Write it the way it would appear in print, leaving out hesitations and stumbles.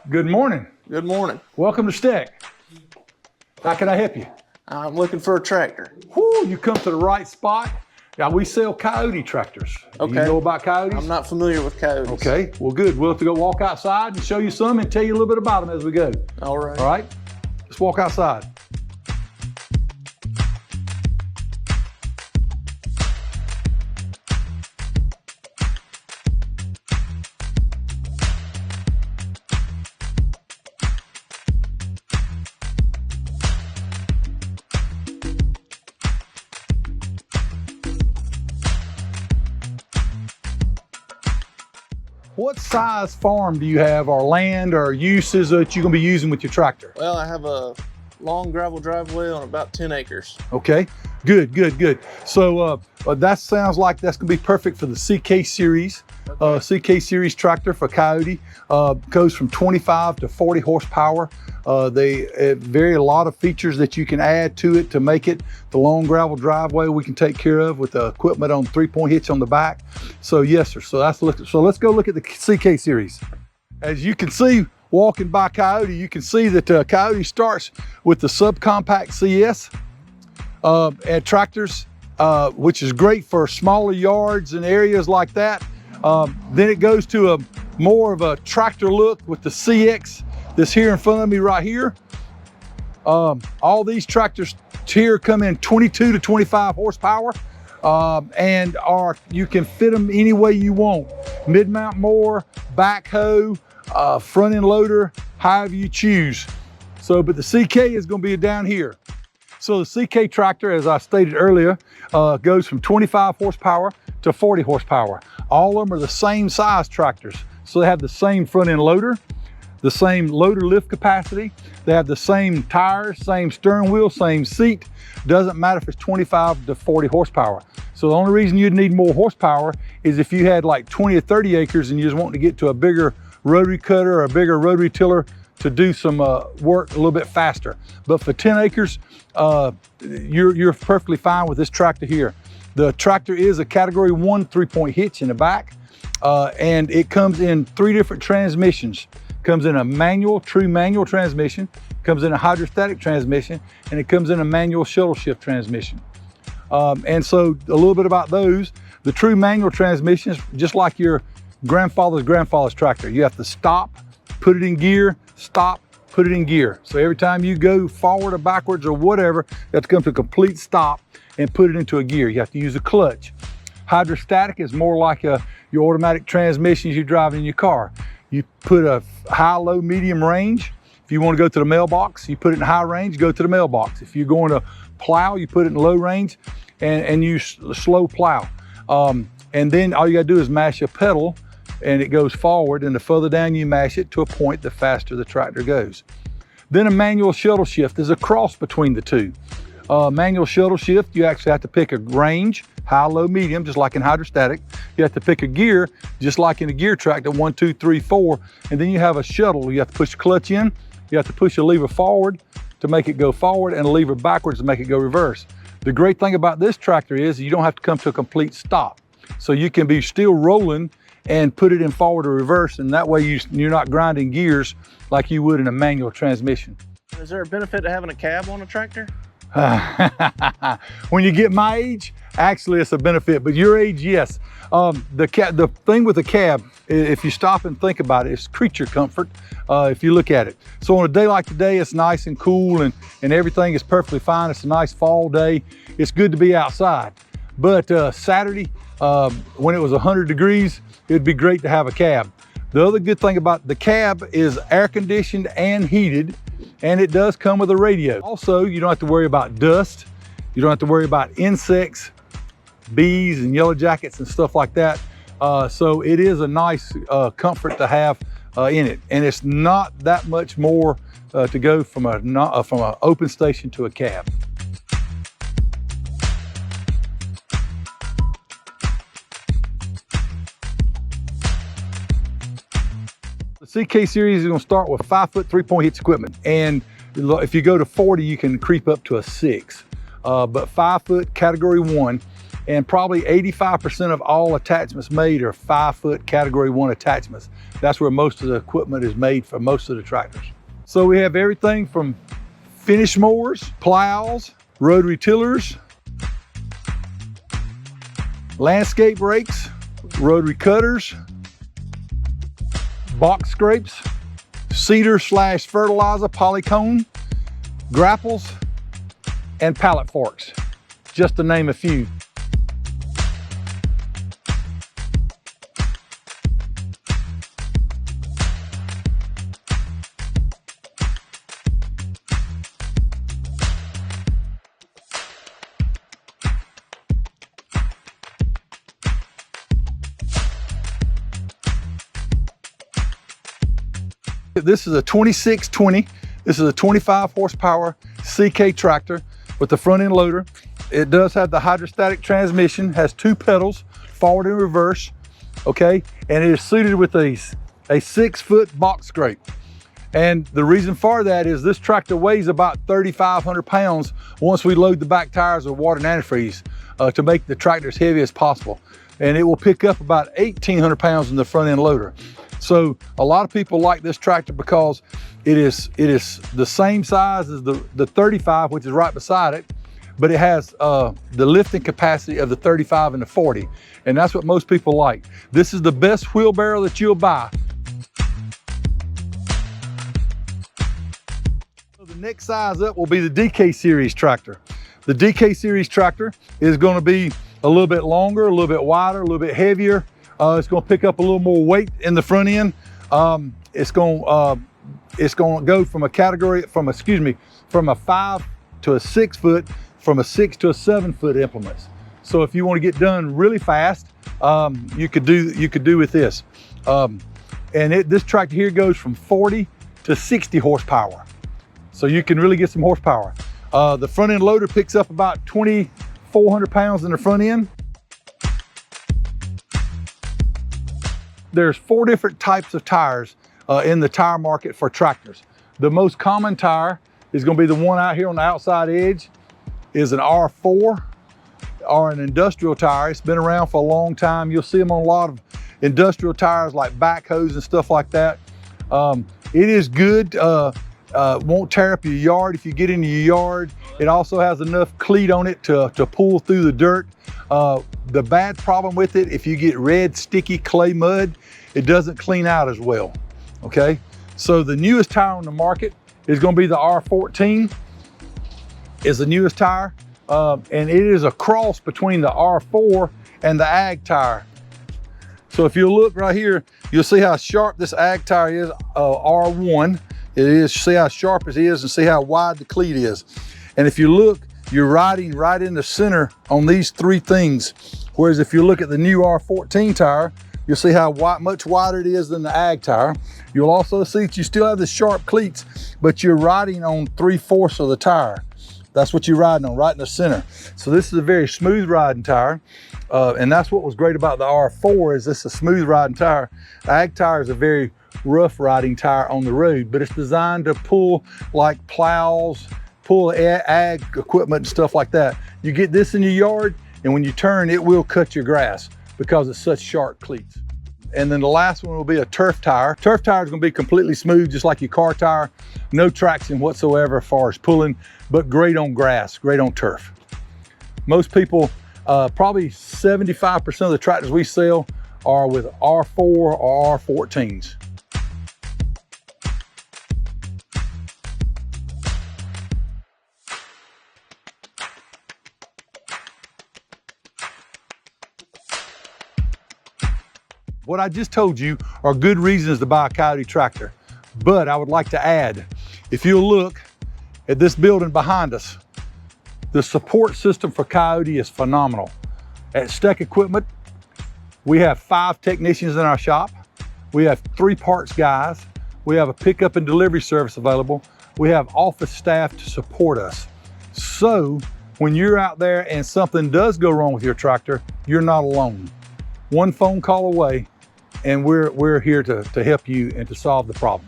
Good morning. Good morning. Welcome to STEC. How can I help you? I'm looking for a tractor. Whoo, you come to the right spot. Now, we sell Coyote tractors. Okay. Do you know about Coyotes? I'm not familiar with Coyotes. Okay, well, good. We'll have to go walk outside and show you some and tell you a little bit about them as we go. All right. All right? Let's walk outside. What size farm do you have, or land, or uses that you're going to be using with your tractor? Well, I have a long gravel driveway on about 10 acres. Okay, good, good, good. So that sounds like that's going to be perfect for the CK series. CK series tractor for Coyote goes from 25 to 40 horsepower. They vary a lot of features that you can add to it to make it the long gravel driveway we can take care of with the equipment on 3-point hitch on the back. So yes, sir. So let's go look at the CK series. As you can see, walking by Coyote, you can see that Coyote starts with the subcompact CS and tractors, which is great for smaller yards and areas like that. Then it goes to a more of a tractor look with the CX that's here in front of me right here. All these tractors here come in 22 to 25 horsepower and you can fit them any way you want. Mid-mount mower, backhoe, front end loader, however you choose. So, but the CK is going to be down here. So the CK tractor, as I stated earlier, goes from 25 horsepower to 40 horsepower. All of them are the same size tractors. So they have the same front end loader, the same loader lift capacity. They have the same tires, same steering wheel, same seat. Doesn't matter if it's 25 to 40 horsepower. So the only reason you'd need more horsepower is if you had like 20 or 30 acres and you just want to get to a bigger rotary cutter or a bigger rotary tiller to do some work a little bit faster. But for 10 acres, you're perfectly fine with this tractor here. The tractor is a category 1 3-point hitch in the back, and it comes in 3 different transmissions. Comes in a manual, true manual transmission, comes in a hydrostatic transmission, and it comes in a manual shuttle shift transmission. And so a little bit about those. The true manual transmission is just like your grandfather's tractor. You have to stop, put it in gear, stop, put it in gear. So every time you go forward or backwards or whatever, you have to come to a complete stop and put it into a gear. You have to use a clutch. Hydrostatic is more like your automatic transmissions you drive in your car. You put a high, low, medium range. If you want to go to the mailbox, you put it in high range, go to the mailbox. If you're going to plow, you put it in low range and you slow plow. And then all you gotta do is mash a pedal and it goes forward, and the further down you mash it to a point, the faster the tractor goes. Then a manual shuttle shift is a cross between the two. Manual shuttle shift, you actually have to pick a range, high, low, medium, just like in hydrostatic. You have to pick a gear, just like in a gear tractor, 1, 2, 3, 4. And then you have a shuttle. You have to push the clutch in, you have to push a lever forward to make it go forward and a lever backwards to make it go reverse. The great thing about this tractor is you don't have to come to a complete stop. So you can be still rolling and put it in forward or reverse, and that way you're not grinding gears like you would in a manual transmission. Is there a benefit to having a cab on a tractor? When you get my age, actually it's a benefit, but your age, yes. The thing with the cab, if you stop and think about it, it's creature comfort if you look at it. So on a day like today, it's nice and cool and everything is perfectly fine. It's a nice fall day. It's good to be outside. But Saturday, when it was 100 degrees, it'd be great to have a cab. The other good thing about the cab is air conditioned and heated, and it does come with a radio. Also, you don't have to worry about dust. You don't have to worry about insects, bees and yellow jackets and stuff like that. So it is a nice comfort to have in it. And it's not that much more to go from an open station to a cab. The CK series is going to start with 5-foot 3-point hitch equipment, and if you go to 40, you can creep up to a 6. But 5-foot category 1, and probably 85% of all attachments made are 5-foot Category 1 attachments. That's where most of the equipment is made for most of the tractors. So we have everything from finish mowers, plows, rotary tillers, landscape rakes, rotary cutters, box scrapes, seeder/fertilizer polycone, grapples, and pallet forks, just to name a few. This is a 2620. This is a 25 horsepower CK tractor with the front end loader. It does have the hydrostatic transmission, has 2 pedals, forward and reverse, okay? And it is suited with a 6-foot box scrape. And the reason for that is this tractor weighs about 3,500 pounds once we load the back tires with water and antifreeze to make the tractor as heavy as possible. And it will pick up about 1,800 pounds in the front end loader. So a lot of people like this tractor because it is the same size as the 35, which is right beside it, but it has the lifting capacity of the 35 and the 40. And that's what most people like. This is the best wheelbarrow that you'll buy. So the next size up will be the DK series tractor. The DK series tractor is going to be a little bit longer, a little bit wider, a little bit heavier. It's going to pick up a little more weight in the front end. It's going to go from a category, from a 5 to a 6 foot, from a 6 to a 7 foot implements. So if you want to get done really fast, you could do with this. This tractor here goes from 40 to 60 horsepower. So you can really get some horsepower. The front end loader picks up about 2,400 pounds in the front end. There's 4 different types of tires in the tire market for tractors. The most common tire is going to be the one out here on the outside edge, is an R4 or an industrial tire. It's been around for a long time. You'll see them on a lot of industrial tires like backhoes and stuff like that. It is good, won't tear up your yard if you get into your yard. It also has enough cleat on it to pull through the dirt. The bad problem with it, if you get red, sticky clay mud, it doesn't clean out as well, okay? So the newest tire on the market is gonna be the R14, is the newest tire. And it is a cross between the R4 and the ag tire. So if you look right here, you'll see how sharp this ag tire is, R1. It is, see how sharp it is and see how wide the cleat is. And if you look, you're riding right in the center on these 3 things. Whereas if you look at the new R14 tire, you'll see how much wider it is than the ag tire. You'll also see that you still have the sharp cleats, but you're riding on 3/4 of the tire. That's what you're riding on, right in the center. So this is a very smooth riding tire. And that's what was great about the R4 is this is a smooth riding tire. The ag tire is a very rough riding tire on the road, but it's designed to pull like plows, pull ag equipment and stuff like that. You get this in your yard, and when you turn, it will cut your grass because it's such sharp cleats. And then the last one will be a turf tire. Turf tire is going to be completely smooth, just like your car tire. No traction whatsoever as far as pulling, but great on grass, great on turf. Most people, probably 75% of the tractors we sell are with R4 or R14s. What I just told you are good reasons to buy a Coyote tractor. But I would like to add, if you'll look at this building behind us, the support system for Coyote is phenomenal. At STEC Equipment, we have 5 technicians in our shop. We have 3 parts guys. We have a pickup and delivery service available. We have office staff to support us. So when you're out there and something does go wrong with your tractor, you're not alone. One phone call away, and we're here to help you and to solve the problem.